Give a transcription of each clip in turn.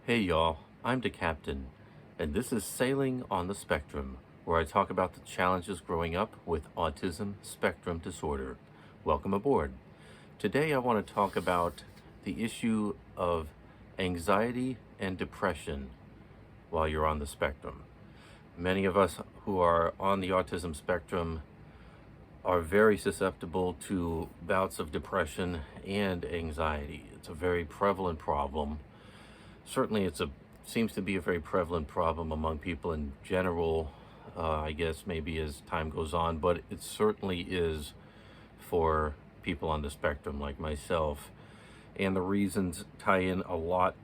Hey y'all, I'm the captain, and this is Sailing on the Spectrum, where I talk about the challenges growing up with autism spectrum disorder. Welcome aboard. Today I want to talk about the issue of anxiety and depression while you're on the spectrum. Many of us who are on the autism spectrum are very susceptible to bouts of depression and anxiety. It's a very prevalent problem. Certainly, seems to be a very prevalent problem among people in general. I guess maybe as time goes on, but it certainly is for people on the spectrum like myself. And the reasons tie in a lot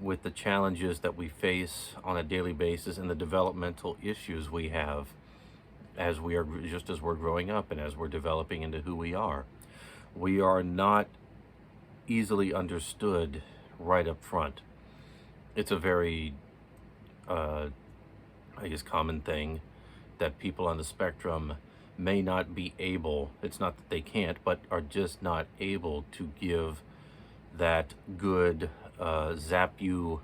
with the challenges that we face on a daily basis and the developmental issues we have as we're growing up and as we're developing into who we are. We are not easily understood right up front. It's a very, I guess, common thing that people on the spectrum may not be able, it's not that they can't, but are just not able to give that good, zap you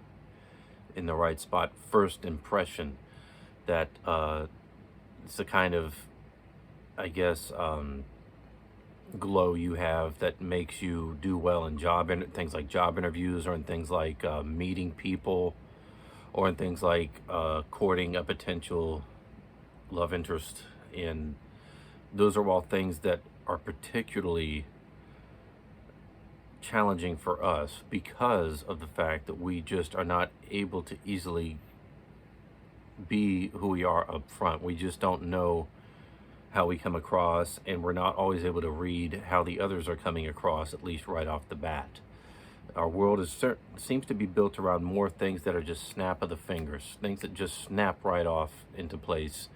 in the right spot first impression that it's the kind of, I guess, glow you have that makes you do well in things like job interviews, or in things like meeting people, or in things like courting a potential love interest. And those are all things that are particularly challenging for us because of the fact that we just are not able to easily be who we are up front. We just don't know how we come across, and we're not always able to read how the others are coming across, at least right off the bat. Our world seems to be built around more things that are just snap of the fingers, things that just snap right off into place.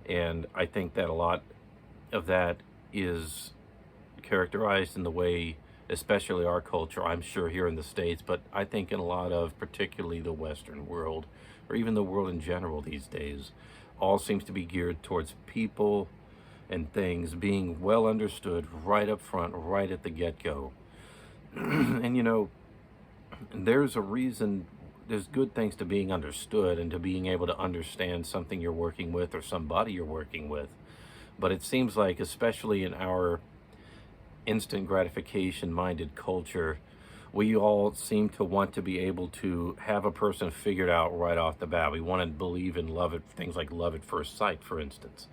And I think that a lot of that is characterized in the way, especially our culture, I'm sure here in the States, but I think in a lot of, particularly the Western world, or even the world in general these days, all seems to be geared towards people and things being well understood right up front, right at the get-go. And there's a reason, there's good things to being understood and to being able to understand something you're working with or somebody you're working with. But it seems like, especially in our instant gratification minded culture, we all seem to want to be able to have a person figured out right off the bat. We want to believe in things like love at first sight, for instance,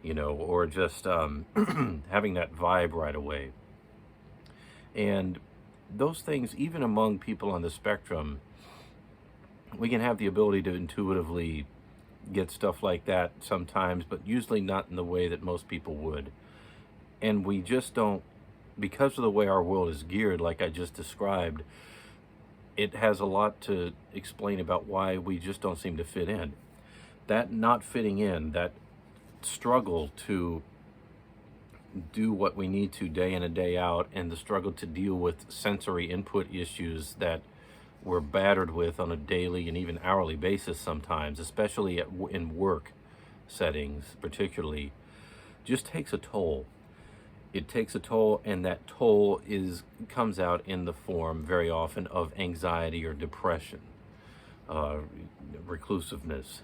or just having that vibe right away. And those things, even among people on the spectrum, we can have the ability to intuitively get stuff like that sometimes, but usually not in the way that most people would. And we just don't, because of the way our world is geared, like I just described, it has a lot to explain about why we just don't seem to fit in. That not fitting in, that struggle to do what we need to day in and day out, and the struggle to deal with sensory input issues that we're battered with on a daily and even hourly basis sometimes, especially in work settings particularly, just takes a toll. It takes a toll, and that toll comes out in the form very often of anxiety or depression, reclusiveness,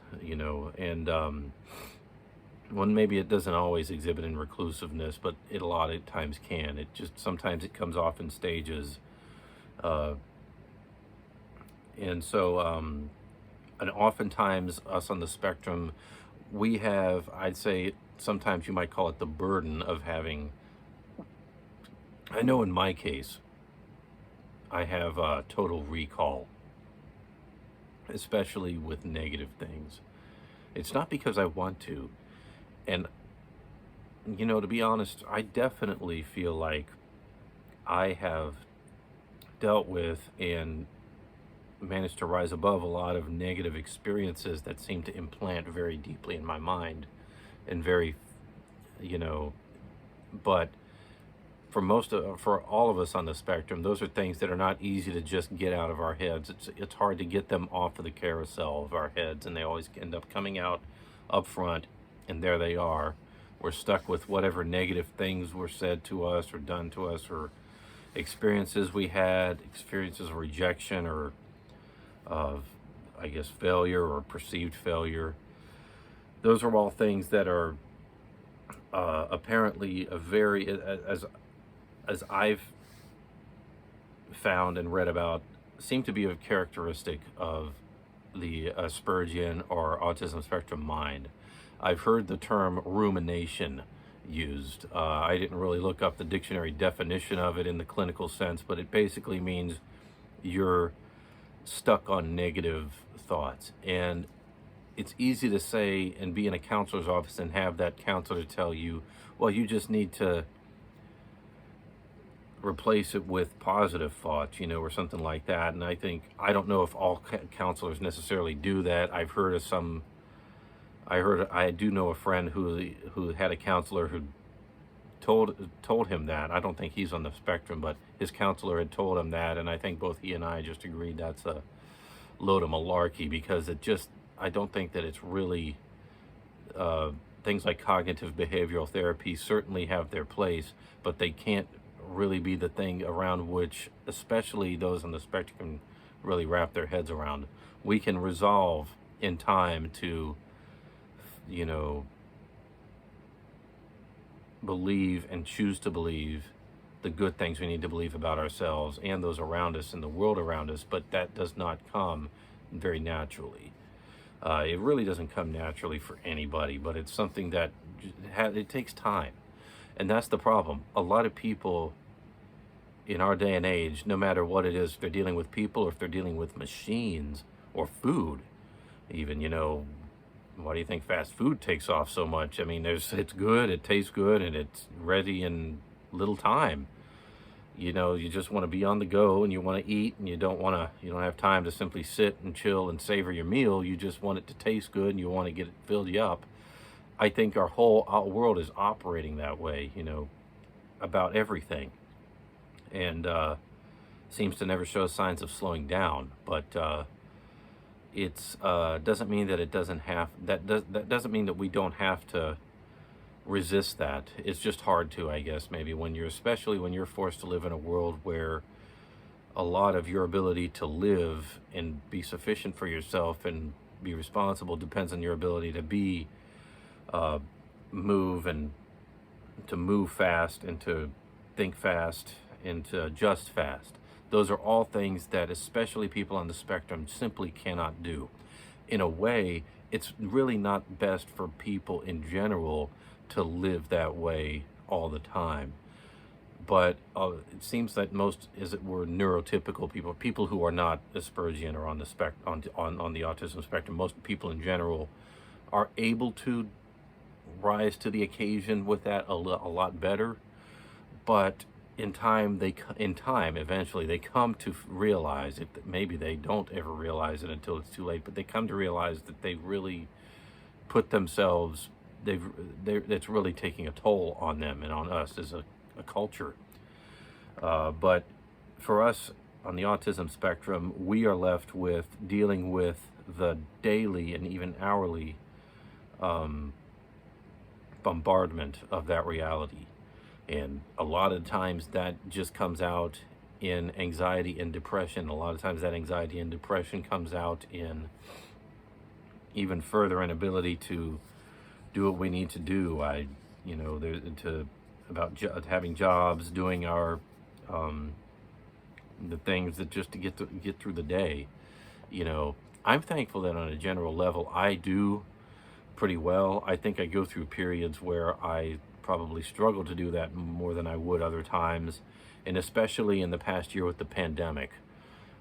and maybe it doesn't always exhibit in reclusiveness, but it a lot of times can. Sometimes it comes off in stages, and oftentimes us on the spectrum, we have, I'd say, sometimes you might call it the burden of having. I know in my case, I have total recall, especially with negative things. It's not because I want to. And, to be honest, I definitely feel like I have dealt with and managed to rise above a lot of negative experiences that seem to implant very deeply in my mind, and but for all of us on the spectrum, those are things that are not easy to just get out of our heads. It's hard to get them off of the carousel of our heads, and they always end up coming out up front, and there they are. We're stuck with whatever negative things were said to us or done to us, or experiences we had, experiences of rejection, or of, I guess, failure or perceived failure. Those are all things that are apparently a very, as I've found and read about, seem to be a characteristic of the Aspergian or autism spectrum mind. I've heard the term rumination used. I didn't really look up the dictionary definition of it in the clinical sense, but it basically means you're stuck on negative thoughts. And it's easy to say and be in a counselor's office and have that counselor tell you, well, you just need to replace it with positive thoughts, or something like that. And I don't know if all counselors necessarily do that. I do know a friend who had a counselor who told him that. I don't think he's on the spectrum, but his counselor had told him that, and I think both he and I just agreed that's a load of malarkey, because I don't think that it's really, things like cognitive behavioral therapy certainly have their place, but they can't really be the thing around which, especially those on the spectrum, can really wrap their heads around. We can resolve in time to, believe and choose to believe the good things we need to believe about ourselves and those around us and the world around us, but that does not come very naturally. It really doesn't come naturally for anybody, but it's something that it takes time. And that's the problem. A lot of people in our day and age, no matter what it is, if they're dealing with people or if they're dealing with machines or food, even, why do you think fast food takes off so much? I mean, it's good, it tastes good, and it's ready in little time. You just want to be on the go, and you want to eat, and you don't have time to simply sit and chill and savor your meal. You just want it to taste good, and you want to get it filled you up. I think our whole world is operating that way, about everything, and seems to never show signs of slowing down. But it's doesn't mean that it doesn't have that doesn't mean that we don't have to resist that. It's just hard to, I guess, maybe especially when you're forced to live in a world where a lot of your ability to live and be sufficient for yourself and be responsible depends on your ability to be move and to move fast and to think fast and to adjust fast. Those are all things that especially people on the spectrum simply cannot do. In a way, it's really not best for people in general to live that way all the time. But it seems that most, as it were, neurotypical people who are not Aspergian or on the on the autism spectrum, most people in general are able to rise to the occasion with that a lot better. But in time, eventually they come to realize it. Maybe they don't ever realize it until it's too late, but they come to realize that they really put themselves, it's really taking a toll on them and on us as a culture. But for us on the autism spectrum, we are left with dealing with the daily and even hourly bombardment of that reality. And a lot of times that just comes out in anxiety and depression. A lot of times that anxiety and depression comes out in even further inability to do what we need to do. Having jobs, doing our the things that just to get through the day. I'm thankful that on a general level I do pretty well. I think I go through periods where I probably struggle to do that more than I would other times, and especially in the past year with the pandemic.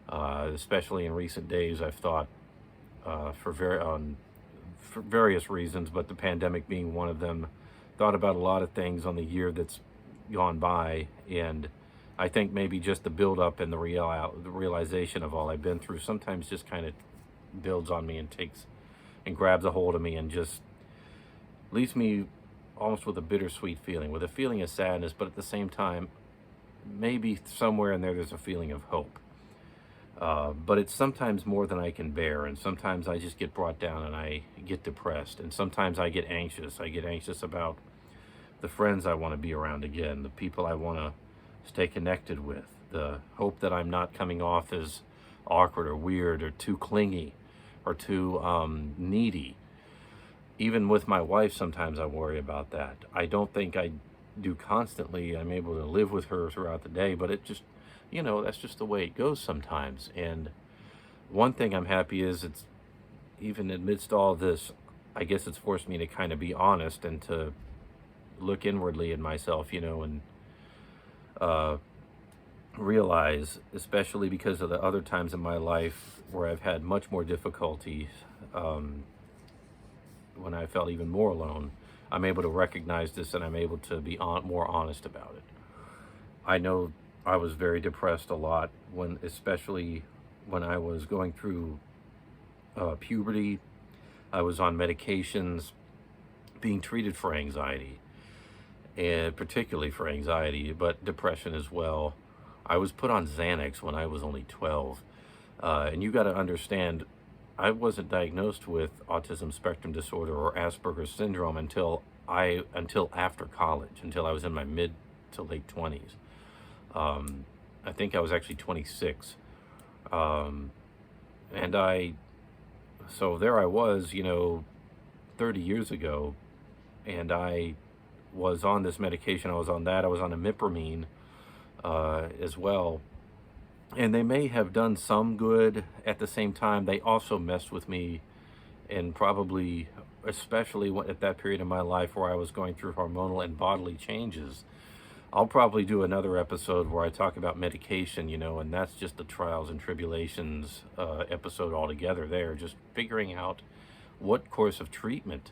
Especially in recent days, I've thought for various reasons, but the pandemic being one of them, thought about a lot of things on the year that's gone by, and I think maybe just the build-up and the realization of all I've been through sometimes just kind of builds on me and takes and grabs a hold of me and just leaves me almost with a bittersweet feeling, with a feeling of sadness, but at the same time, maybe somewhere in there's a feeling of hope. But it's sometimes more than I can bear, and sometimes I just get brought down and I get depressed, and sometimes I get anxious. I get anxious about the friends I want to be around again, the people I want to stay connected with, the hope that I'm not coming off as awkward or weird or too clingy or too needy. Even with my wife, sometimes I worry about that. I don't think I do constantly. I'm able to live with her throughout the day, but it just, that's just the way it goes sometimes. And one thing I'm happy is it's, even amidst all this, I guess it's forced me to kind of be honest and to look inwardly in myself, and uh, realize, especially because of the other times in my life where I've had much more difficulty, when I felt even more alone, I'm able to recognize this and I'm able to be more honest about it. I know I was very depressed a lot especially when I was going through puberty. I was on medications, being treated for anxiety, and particularly for anxiety, but depression as well. I was put on Xanax when I was only 12. And you got to understand, I wasn't diagnosed with autism spectrum disorder or Asperger's syndrome until after college, until I was in my mid to late 20s. I think I was actually 26. So there I was, 30 years ago, and I was on this medication. I was on that. I was on imipramine as well. And they may have done some good. At the same time, they also messed with me, and probably, especially at that period in my life where I was going through hormonal and bodily changes. I'll probably do another episode where I talk about medication, and that's just the trials and tribulations episode altogether there, just figuring out what course of treatment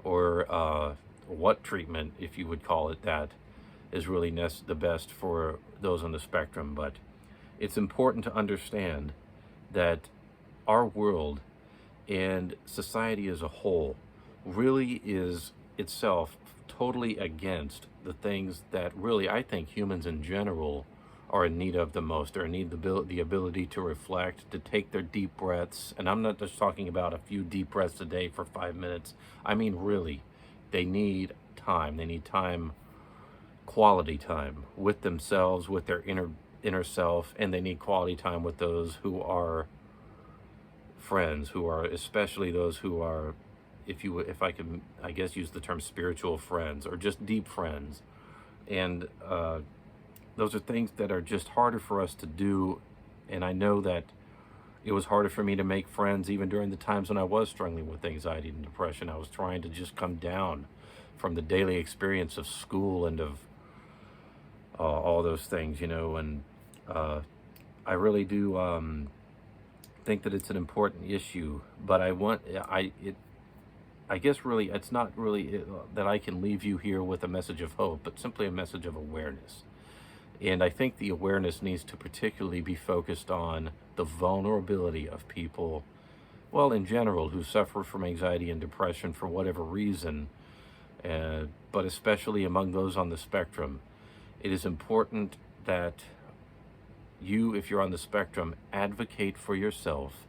or what treatment, if you would call it that, is really the best for those on the spectrum. But it's important to understand that our world and society as a whole really is itself totally against the things that really I think humans in general are in need of the most. Or need the ability to reflect, to take their deep breaths. And I'm not just talking about a few deep breaths a day for 5 minutes. I mean, really, they need time. They need time, quality time with themselves, with their inner self, and they need quality time with those who are friends, who are, especially those who are, if I can, I guess, use the term spiritual friends or just deep friends. And those are things that are just harder for us to do. And I know that it was harder for me to make friends even during the times when I was struggling with anxiety and depression. I was trying to just come down from the daily experience of school and of all those things, and I really do think that it's an important issue. But I guess really it's not really that I can leave you here with a message of hope, but simply a message of awareness. And I think the awareness needs to particularly be focused on the vulnerability of people, well, in general, who suffer from anxiety and depression for whatever reason, but especially among those on the spectrum. It is important that you, if you're on the spectrum, advocate for yourself.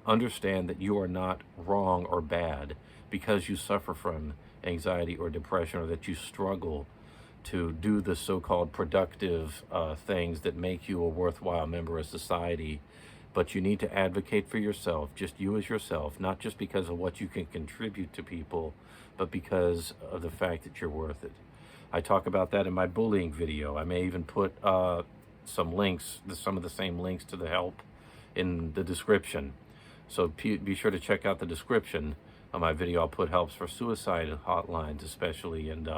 Understand that you are not wrong or bad because you suffer from anxiety or depression, or that you struggle to do the so-called productive things that make you a worthwhile member of society. But you need to advocate for yourself, just you as yourself, not just because of what you can contribute to people, but because of the fact that you're worth it. I talk about that in my bullying video. I may even put some links, some of the same links to the help in the description. So be sure to check out the description of my video. I'll put helps for suicide hotlines especially, and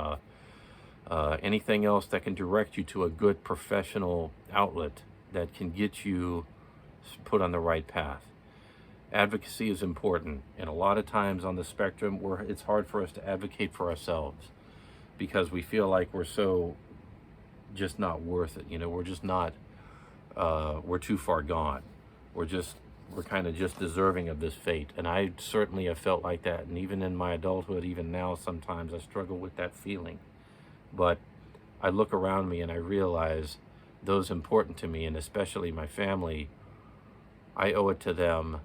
anything else that can direct you to a good professional outlet that can get you put on the right path. Advocacy is important, and a lot of times on the spectrum, it's hard for us to advocate for ourselves because we feel like we're so just not worth it. We're just not, we're too far gone. We're kind of just deserving of this fate. And I certainly have felt like that. And even in my adulthood, even now, sometimes I struggle with that feeling. But I look around me and I realize those important to me, and especially my family, I owe it to them.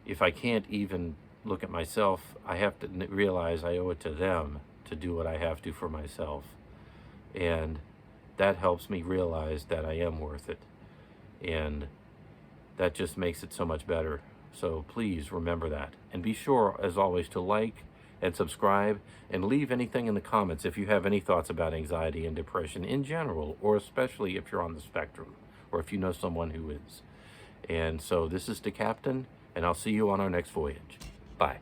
If I can't even look at myself, I have to realize I owe it to them to do what I have to for myself. And that helps me realize that I am worth it. And that just makes it so much better. So please remember that. And be sure, as always, to like and subscribe and leave anything in the comments if you have any thoughts about anxiety and depression in general, or especially if you're on the spectrum or if you know someone who is. And so this is the Captain, and I'll see you on our next voyage. Bye.